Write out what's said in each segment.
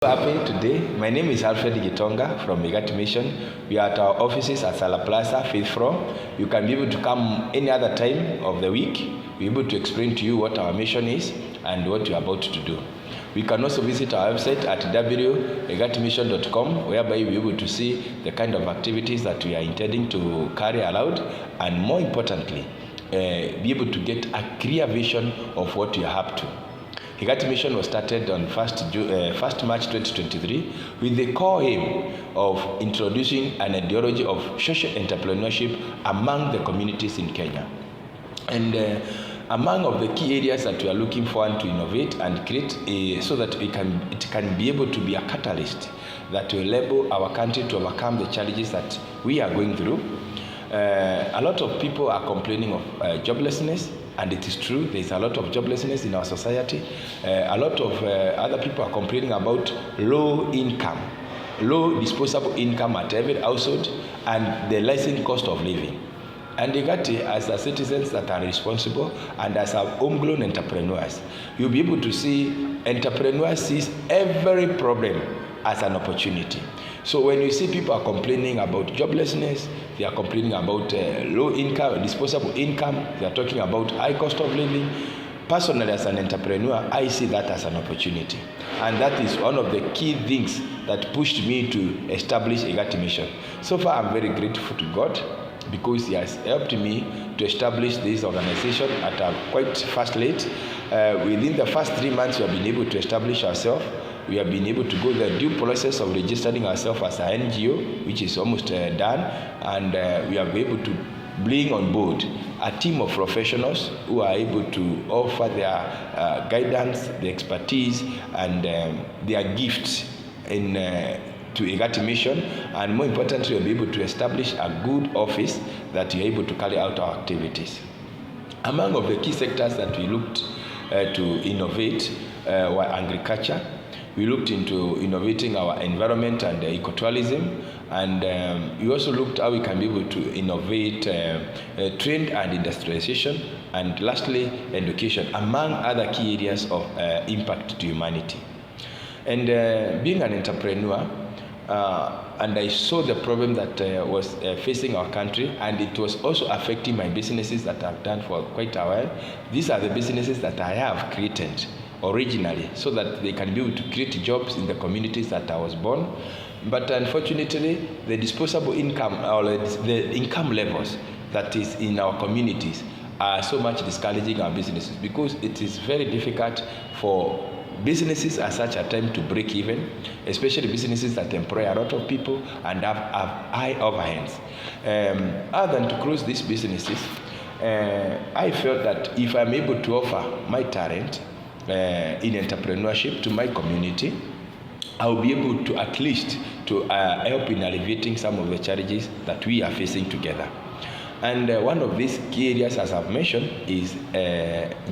Happening today. My name is Alfred Gitonga from IGATI Mission. We are at our offices at Sala Plaza, 5th floor. You can be able to come any other time of the week. We're able to explain to you what our mission is and what we are about to do. We can also visit our website at www.igatimission.com, whereby you'll be able to see the kind of activities that we are intending to carry aloud, and more importantly, be able to get a clear vision of what we are up to. IGATI Mission was started on 1st March 2023 with the core aim of introducing an ideology of social entrepreneurship among the communities in Kenya. And among of the key areas that we are looking for to innovate and create so that it can be able to be a catalyst that will enable our country to overcome the challenges that we are going through. A lot of people are complaining of joblessness. And it is true, there is a lot of joblessness in our society. A lot of other people are complaining about low disposable income at every household, and the rising cost of living. And IGATI, as the citizens that are responsible and as our homegrown entrepreneurs, you'll be able to see entrepreneurs sees every problem as an opportunity. So when you see people are complaining about joblessness, they are complaining about low income, disposable income, they are talking about high cost of living. Personally, as an entrepreneur, I see that as an opportunity. And that is one of the key things that pushed me to establish IGATI Mission. So far, I'm very grateful to God because He has helped me to establish this organization at a quite fast rate. Within the first 3 months, we have been able to establish ourselves. We have been able to go the due process of registering ourselves as an NGO, which is almost done, and we are able to bring on board a team of professionals who are able to offer their guidance, their expertise, and their gifts to IGATI Mission, and more importantly, we'll be able to establish a good office that we are able to carry out our activities. Among of the key sectors that we looked to innovate were agriculture. We looked into innovating our environment and ecotourism, and we also looked how we can be able to innovate trade and industrialization, and lastly, education, among other key areas of impact to humanity. And being an entrepreneur, and I saw the problem that was facing our country, and it was also affecting my businesses that I've done for quite a while. These are the businesses that I have created originally so that they can be able to create jobs in the communities that I was born. But unfortunately, the disposable income or the income levels that is in our communities are so much discouraging our businesses, because it is very difficult for businesses at such a time to break even, especially businesses that employ a lot of people and have high overheads. Other than to close these businesses, I felt that if I'm able to offer my talent in entrepreneurship to my community, I'll be able to at least to help in alleviating some of the challenges that we are facing together. And one of these key areas, as I've mentioned, is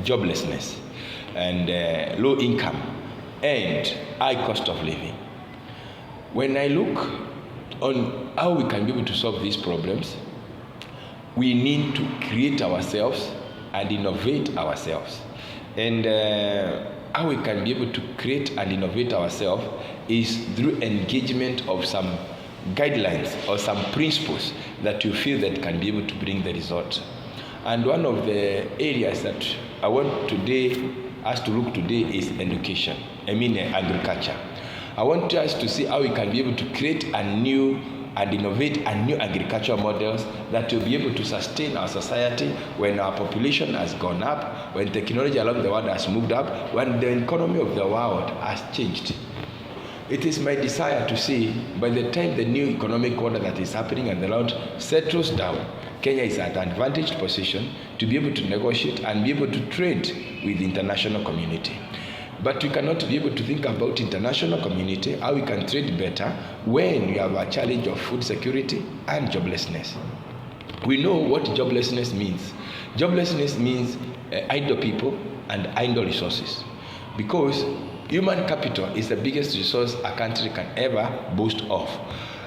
joblessness and low income and high cost of living. When I look on how we can be able to solve these problems, we need to create ourselves and innovate ourselves. And how we can be able to create and innovate ourselves is through engagement of some guidelines or some principles that you feel that can be able to bring the result. And one of the areas that I want us to look today is education. Agriculture. I want us to see how we can be able to create and innovate a new agricultural models that will be able to sustain our society when our population has gone up, when technology along the world has moved up, when the economy of the world has changed. It is my desire to see by the time the new economic order that is happening in the world settles down, Kenya is at an advantaged position to be able to negotiate and be able to trade with the international community. But we cannot be able to think about international community, how we can trade better when we have a challenge of food security and joblessness. We know what joblessness means. Joblessness means idle people and idle resources, because human capital is the biggest resource a country can ever boast of.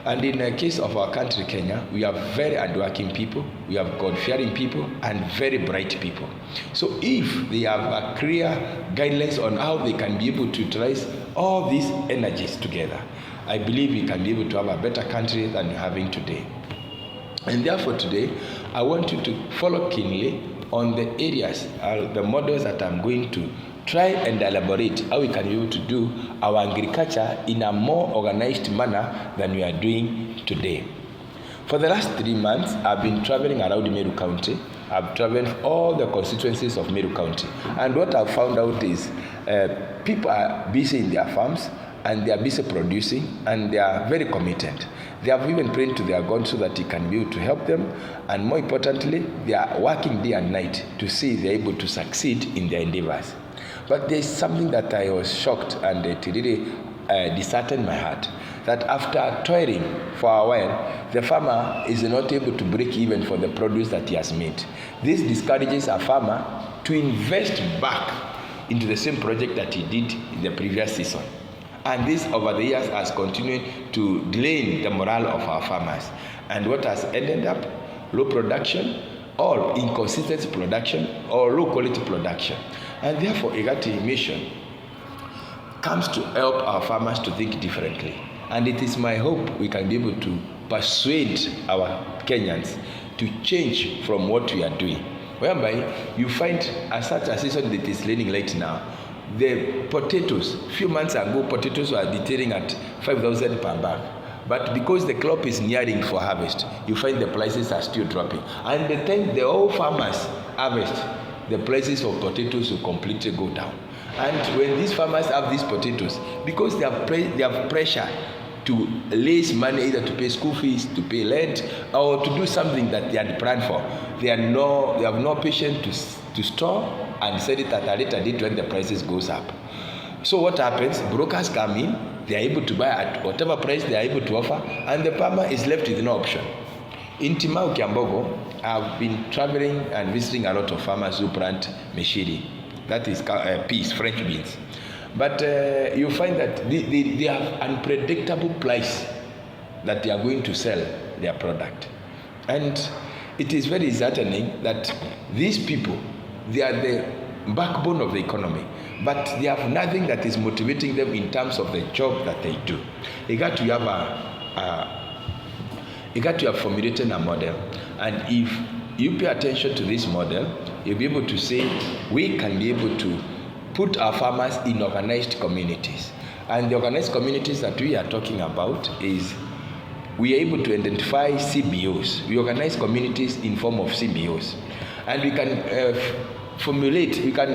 And in the case of our country, Kenya, we have very hardworking people, we have God-fearing people, and very bright people. So if they have a clear guidelines on how they can be able to utilize all these energies together, I believe we can be able to have a better country than we're having today. And therefore today, I want you to follow keenly on the areas, the models that I'm going to try and elaborate how we can be able to do our agriculture in a more organized manner than we are doing today. For the last 3 months, I've been traveling around Meru County. I've traveled all the constituencies of Meru County. And what I've found out is people are busy in their farms and they are busy producing and they are very committed. They have even prayed to their God so that He can be able to help them. And more importantly, they are working day and night to see if they are able to succeed in their endeavors. But there is something that I was shocked and it really disheartened my heart. That after toiling for a while, the farmer is not able to break even for the produce that he has made. This discourages a farmer to invest back into the same project that he did in the previous season. And this over the years has continued to drain the morale of our farmers. And what has ended up? Low production, or inconsistent production, or low quality production. And therefore, IGATI mission comes to help our farmers to think differently. And it is my hope we can be able to persuade our Kenyans to change from what we are doing. Whereby you find such a season that is raining right now, the potatoes, few months ago, potatoes were detailing at 5,000 per bag. But because the crop is nearing for harvest, you find the prices are still dropping. And the time the whole farmers harvest, the prices of potatoes will completely go down. And when these farmers have these potatoes, because they have pressure to raise money either to pay school fees, to pay rent, or to do something that they had planned for, they have no patience to store and sell it at a later date when the prices goes up. So what happens? Brokers come in, they are able to buy at whatever price they are able to offer, and the farmer is left with no option. In Timau, Kiambogo, I've been traveling and visiting a lot of farmers who plant meshiri, that is peas, French beans. But you find that they have unpredictable price that they are going to sell their product. And it is very disheartening that these people, they are the backbone of the economy, but they have nothing that is motivating them in terms of the job that they do. You got to have formulated a model, and if you pay attention to this model, you'll be able to say we can be able to put our farmers in organized communities. And the organized communities that we are talking about is we are able to identify CBOs. We organize communities in form of CBOs. And we can we can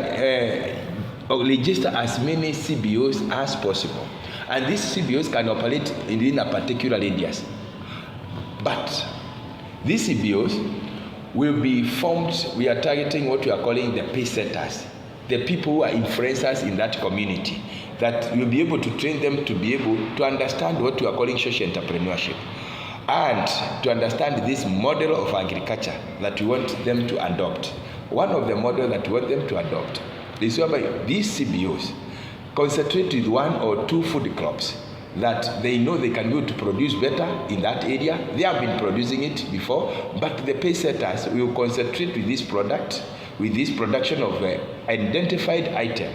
register as many CBOs as possible. And these CBOs can operate in a particular areas. But these CBOs will be formed, we are targeting what we are calling the pace setters, the people who are influencers in that community, that will be able to train them to be able to understand what we are calling social entrepreneurship and to understand this model of agriculture that we want them to adopt. One of the models that we want them to adopt is whereby these CBOs concentrate with 1 or 2 food crops that they know they can be able to produce better in that area. They have been producing it before, but the pace setters will concentrate with this product, with this production of identified item.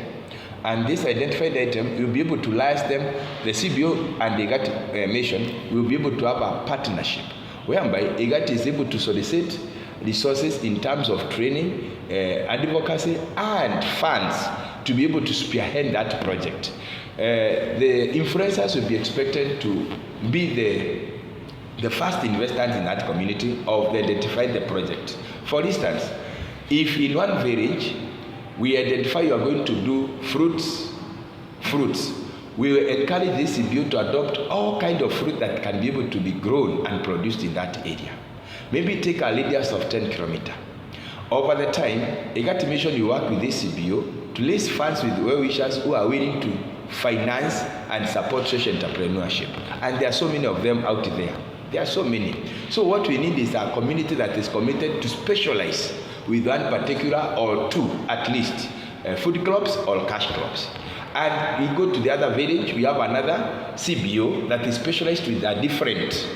And this identified item will be able to license them. The CBO and the IGATI mission will be able to have a partnership whereby IGATI is able to solicit resources in terms of training, advocacy, and funds to be able to spearhead that project. The influencers will be expected to be the first investors in that community of identify the project. For instance, if in one village we identify you are going to do fruits, we will encourage this CBO to adopt all kinds of fruit that can be able to be grown and produced in that area. Maybe take a radius of 10 kilometers. Over the time, IGATI mission will work with this CBO to raise funds with well-wishers who are willing to finance and support social entrepreneurship. And there are so many of them out there. There are so many. So what we need is a community that is committed to specialize with one particular or 2 at least, food crops or cash crops. And we go to the other village, we have another CBO that is specialized with a different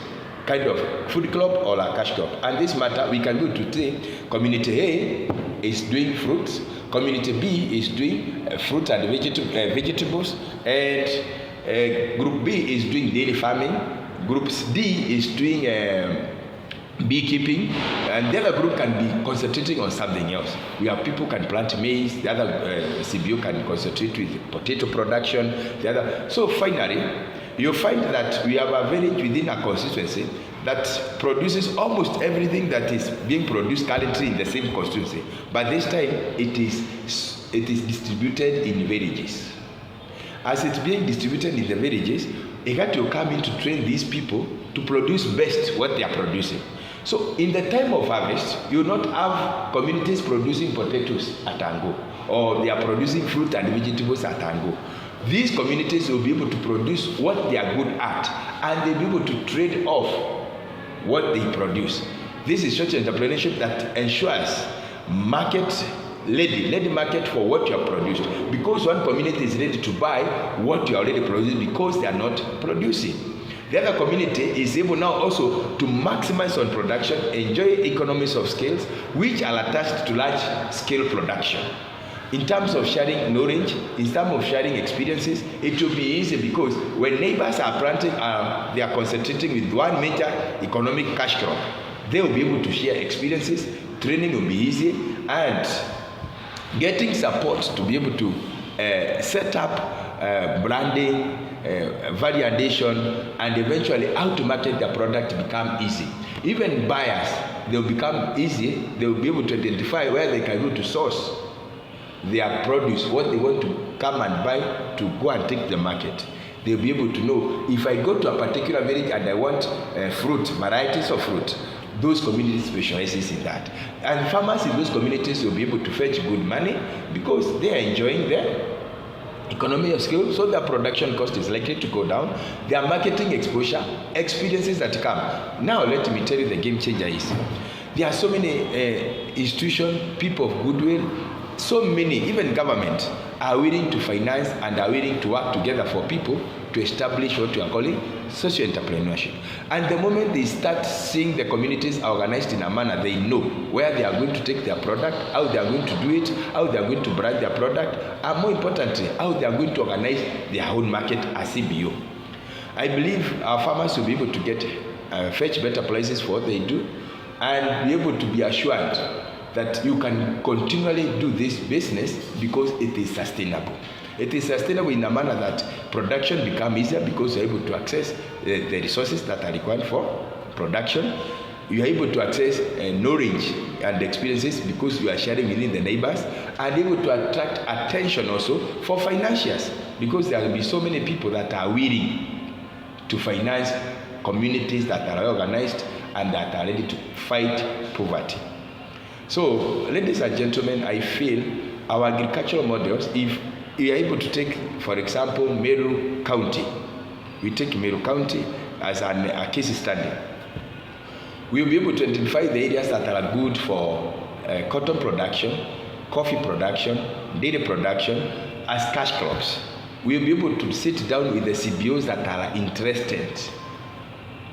kind of food crop or a cash crop. And this matter, we can go to the community, hey, is doing fruits, community B is doing fruit and vegetables, and group B is doing dairy farming, group D is doing beekeeping, and the other group can be concentrating on something else. We have people can plant maize, the other CBO can concentrate with potato production, the other. So finally, you find that we have a village within a constituency that produces almost everything that is being produced currently in the same constituency, but this time it is distributed in villages. As it's being distributed in the villages, IGATI will come in to train these people to produce best what they are producing. So in the time of harvest, you will not have communities producing potatoes at Ango, or they are producing fruit and vegetables at Ango. These communities will be able to produce what they are good at, and they'll be able to trade off what they produce. This is such entrepreneurship that ensures ready market for what you have produced, because one community is ready to buy what you already produced because they are not producing. The other community is able now also to maximize on production, enjoy economies of scale, which are attached to large scale production. In terms of sharing knowledge, in terms of sharing experiences, it will be easy, because when neighbors are planting, they are concentrating with one major economic cash crop. They will be able to share experiences, training will be easy, and getting support to be able to set up branding, value addition, and eventually how to market their product become easy. Even buyers, they will become easy. They will be able to identify where they can go to source their produce, what they want to come and buy to go and take the market. They'll be able to know, if I go to a particular village and I want fruit, varieties of fruit, those communities specializes in that. And farmers in those communities will be able to fetch good money because they are enjoying their economy of scale, so their production cost is likely to go down. Their marketing exposure, experiences that come. Now let me tell you the game changer is, there are so many institutions, people of goodwill, so many, even government are willing to finance and are willing to work together for people to establish what we are calling social entrepreneurship. And the moment they start seeing the communities are organized in a manner, they know where they are going to take their product, how they are going to do it, how they are going to brand their product, and more importantly, how they are going to organize their own market as CBO. I believe our farmers will be able to get fetch better prices for what they do, and be able to be assured that you can continually do this business because it is sustainable. It is sustainable in a manner that production becomes easier because you're able to access the resources that are required for production. You are able to access knowledge and experiences because you are sharing within the neighbors, and able to attract attention also for financiers, because there will be so many people that are willing to finance communities that are organized and that are ready to fight poverty. So, ladies and gentlemen, I feel our agricultural models, if we are able to take, for example, Meru County, we take Meru County as a case study, we will be able to identify the areas that are good for cotton production, coffee production, dairy production as cash crops. We will be able to sit down with the CBOs that are interested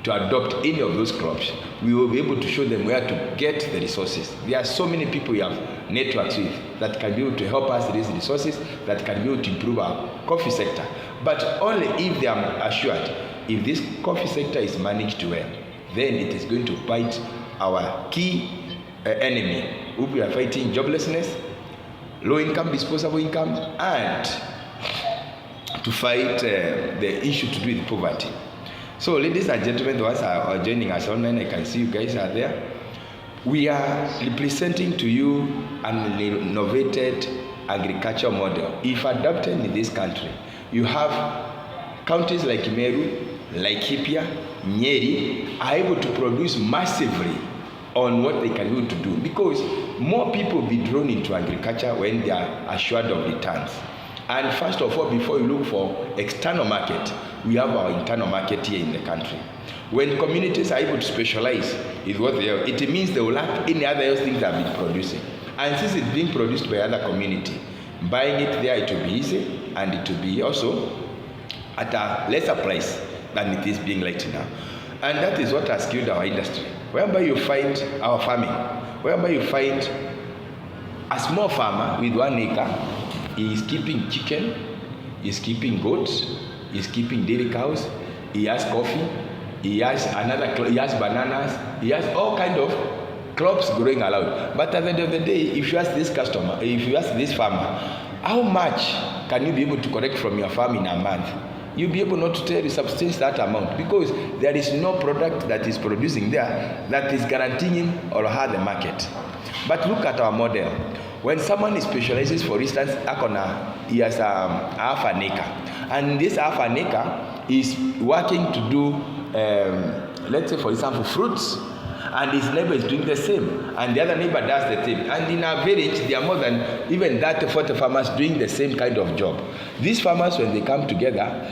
to adopt any of those crops. We will be able to show them where to get the resources. There are so many people we have networks with that can be able to help us raise resources, that can be able to improve our coffee sector. But only if they are assured, if this coffee sector is managed well, then it is going to fight our key enemy, who we are fighting joblessness, low income, disposable income, and to fight the issue to do with poverty. So, ladies and gentlemen, the ones that are joining us online, I can see you guys are there. We are representing to you an innovated agriculture model. If adopted in this country, you have counties like Meru, like Laikipia, Nyeri, are able to produce massively on what they can be able to do, because more people will be drawn into agriculture when they are assured of returns. And first of all, before you look for external market, we have our internal market here in the country. When communities are able to specialize in what they have, it means they will lack any other else things that have been producing. And since it's being produced by other community, buying it there, it will be easy, and it will be also at a lesser price than it is being right now. And that is what has killed our industry. Wherever you find our farming, wherever you find A small farmer with 1 acre is keeping chicken, is keeping goats, is keeping dairy cows, he has coffee, he has bananas, he has all kind of crops growing around. But at the end of the day, if you ask this farmer, how much can you be able to collect from your farm in a month? You'll be able not to tell you substance that amount, because there is no product that is producing there that is guaranteeing or have the market. But look at our model. When someone specializes, for instance, he has half an acre, and this half an acre is working to do, let's say for example, fruits, and his neighbor is doing the same, and the other neighbor does the same, and in our village there are more than even 30-40 farmers doing the same kind of job. These farmers, when they come together,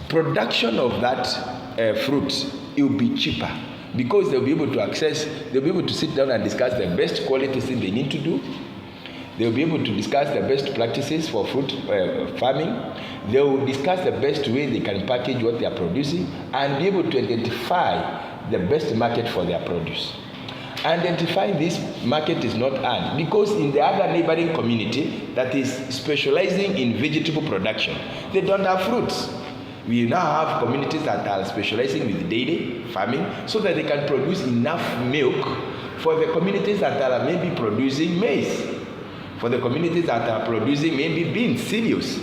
production of that fruit, it will be cheaper, because they'll be able to sit down and discuss the best quality thing they need to do. They'll be able to discuss the best practices for fruit farming. They will discuss the best way they can package what they are producing, and be able to identify the best market for their produce. Identifying this market is not hard, because in the other neighboring community that is specializing in vegetable production, they don't have fruits. We now have communities that are specializing with dairy farming, so that they can produce enough milk for the communities that are maybe producing maize, for the communities that are producing maybe beans, cereals.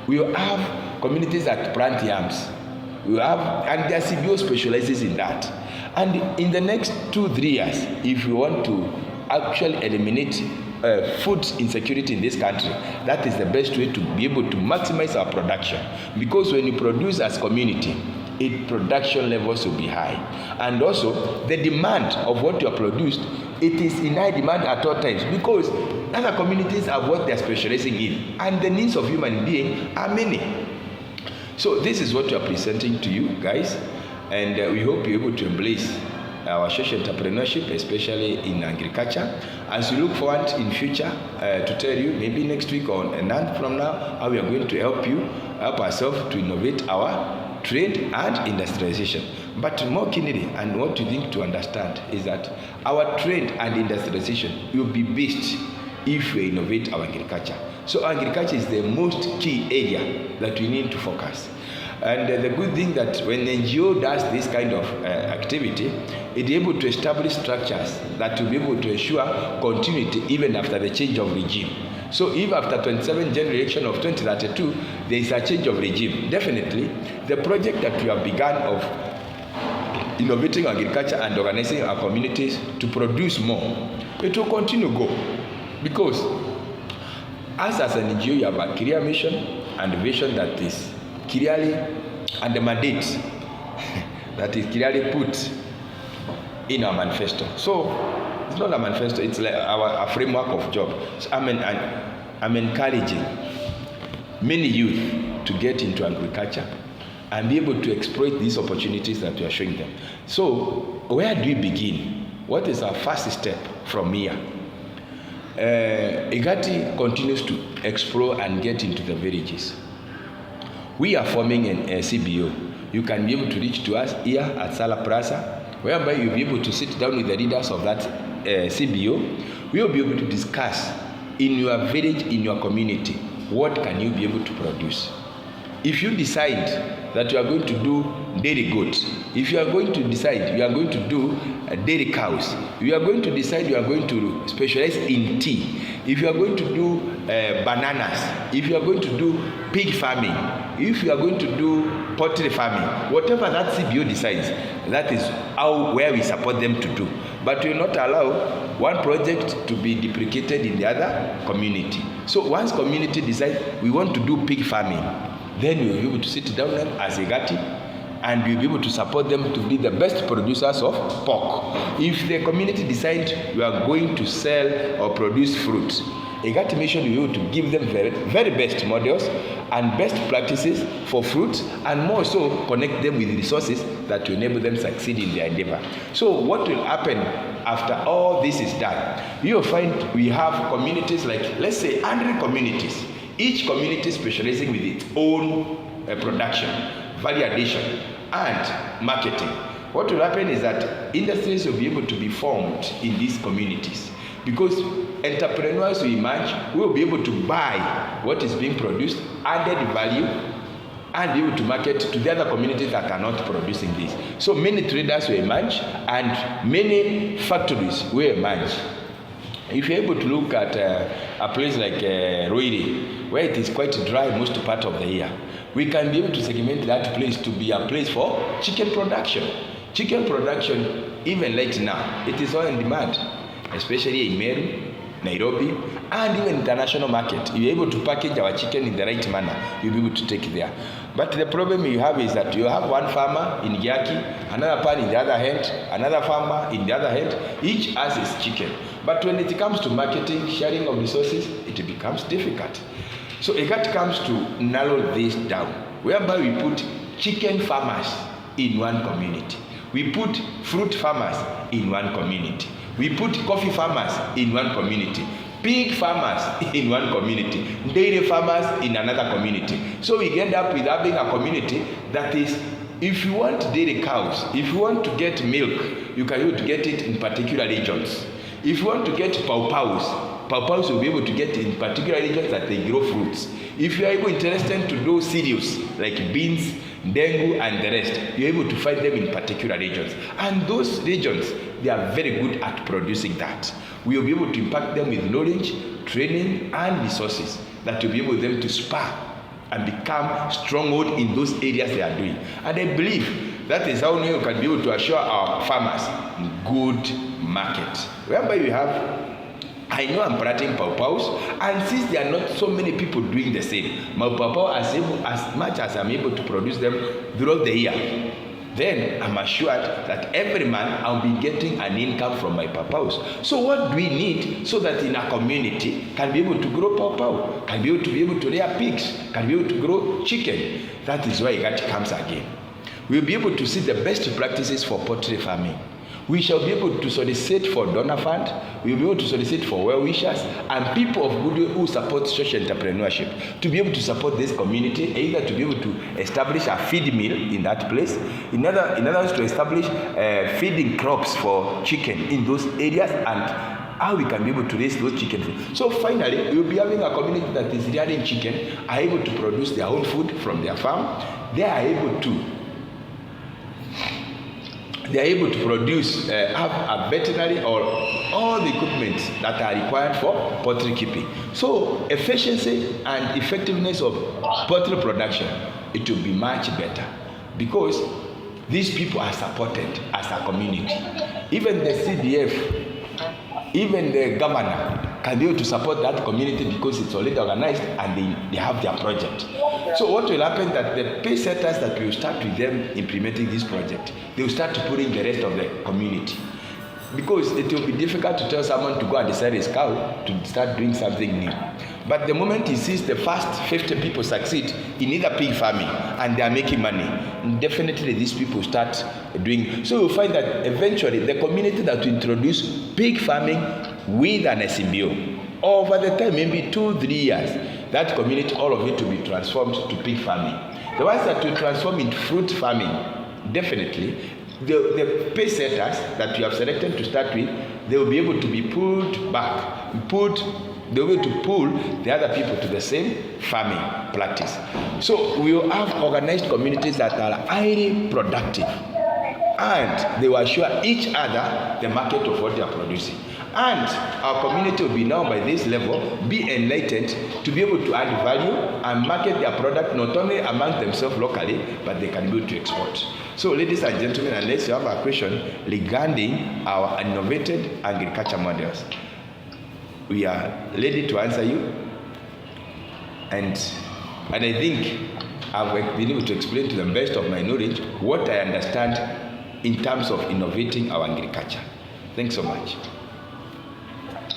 We have communities that plant yams. And their CBO specializes in that. And in the next 2-3 years, if we want to actually eliminate food insecurity in this country, that is the best way to be able to maximize our production. Because when you produce as community, production levels will be high. And also, the demand of what you have produced, it is in high demand at all times, because other communities have what they are specializing in, and the needs of human beings are many. So this is what we are presenting to you guys, and we hope you're able to embrace our social entrepreneurship, especially in agriculture, as we look forward in future to tell you maybe next week or a month from now how we are going to help ourselves to innovate our trade and industrialization. But more keenly, and what you need to understand is that our trade and industrialization will be based if we innovate our agriculture. So agriculture is the most key area that we need to focus. And the good thing that when the NGO does this kind of activity, it's able to establish structures that will be able to ensure continuity even after the change of regime. So if after 27th January election of 2032, there is a change of regime, definitely the project that we have begun of innovating agriculture and organizing our communities to produce more, it will continue to go. Because as an NGO, you have a clear mission and a vision that is clearly, and the mandate that is clearly put in our manifesto. So it's not a manifesto, it's like our framework of job. So I'm encouraging many youth to get into agriculture and be able to exploit these opportunities that we are showing them. So where do we begin? What is our first step from here? IGATI continues to explore and get into the villages. We are forming a CBO. You can be able to reach to us here at Sala Plaza, whereby you'll be able to sit down with the leaders of that CBO. We will be able to discuss in your village, in your community, what can you be able to produce. If you decide that you are going to do dairy goats, if you are going to decide you are going to do dairy cows, you are going to decide you are going to specialize in tea, if you are going to do bananas, if you are going to do pig farming, if you are going to do poultry farming, whatever that CBO decides, that is where we support them to do. But we will not allow one project to be duplicated in the other community. So once community decides we want to do pig farming, then we will be able to sit down as IGATI and we will be able to support them to be the best producers of pork. If the community decides we are going to sell or produce fruits, IGATI mission will be able to give them very, very best models and best practices for fruits, and more so connect them with resources that will enable them succeed in their endeavor. So what will happen after all this is done? You will find we have communities like, let's say, 100 communities. Each community specializing with its own production, value addition, and marketing. What will happen is that industries will be able to be formed in these communities. because entrepreneurs will emerge, we will be able to buy what is being produced, added value, and be able to market to the other communities that are not producing this. So many traders will emerge and many factories will emerge. If you're able to look at a place like Ruiri, where it is quite dry most part of the year, we can be able to segment that place to be a place for chicken production. Chicken production, even right now, it is all in demand, especially in Meru, Nairobi, and even international market. If you're able to package our chicken in the right manner, you'll be able to take it there. But the problem you have is that you have one farmer in IGATI, another farmer in the other hand, another farmer in the other hand. Each has his chicken. But when it comes to marketing, sharing of resources, it becomes difficult. So IGATI comes to narrow this down, whereby we put chicken farmers in one community. We put fruit farmers in one community. We put coffee farmers in one community. Pig farmers in one community. Dairy farmers in another community. So we end up with having a community that is, if you want dairy cows, if you want to get milk, you can able to get it in particular regions. If you want to get pawpaws will be able to get it in particular regions that they grow fruits. If you are able interested to do cereals like beans, dengu, and the rest, you're able to find them in particular regions. And those regions, they are very good at producing that. We will be able to impact them with knowledge, training, and resources that will be able them to spur and become stronghold in those areas they are doing. And I believe that is how we can be able to assure our farmers good market. Whereby we have, I know I'm planting pawpaws, and since there are not so many people doing the same, my pawpaw as much as I'm able to produce them throughout the year, then I'm assured that every month I'll be getting an income from my pawpaws. So what do we need so that in a community can be able to grow pawpaw, can be able to rear pigs, can be able to grow chicken? That is why IGATI comes again. We'll be able to see the best practices for poultry farming. We shall be able to solicit for donor fund. We will be able to solicit for well-wishers and people of goodwill who support social entrepreneurship to be able to support this community, either to be able to establish a feed mill in that place, in other words, to establish feeding crops for chicken in those areas, and how we can be able to raise those chickens. So finally, we will be having a community that is rearing chicken, are able to produce their own food from their farm. They are able to produce, have a veterinary or all the equipment that are required for poultry keeping. So efficiency and effectiveness of poultry production, it will be much better because these people are supported as a community. Even the CDF, even the governor can be able to support that community because it's already organized and they have their project. So what will happen that the pay setters that will start with them implementing this project, they will start to put in the rest of the community. Because it will be difficult to tell someone to go and decide his cow to start doing something new. But the moment he sees the first 50 people succeed in either pig farming and they are making money, definitely these people start doing. So you'll find that eventually the community that will introduce pig farming with an SMBO, over the time, maybe 2-3 years, that community, all of it will be transformed to pig farming. The ones that will transform into fruit farming, definitely, the pay setters that you have selected to start with, they will be able to be pulled back, they will be able to pull the other people to the same farming practice. So we will have organized communities that are highly productive, and they will assure each other the market of what they are producing. And our community will be now by this level be enlightened to be able to add value and market their product not only among themselves locally, but they can be able to export. So ladies and gentlemen, unless you have a question regarding our innovated agriculture models, we are ready to answer you. And I think I've been able to explain to the best of my knowledge what I understand in terms of innovating our agriculture. Thanks so much.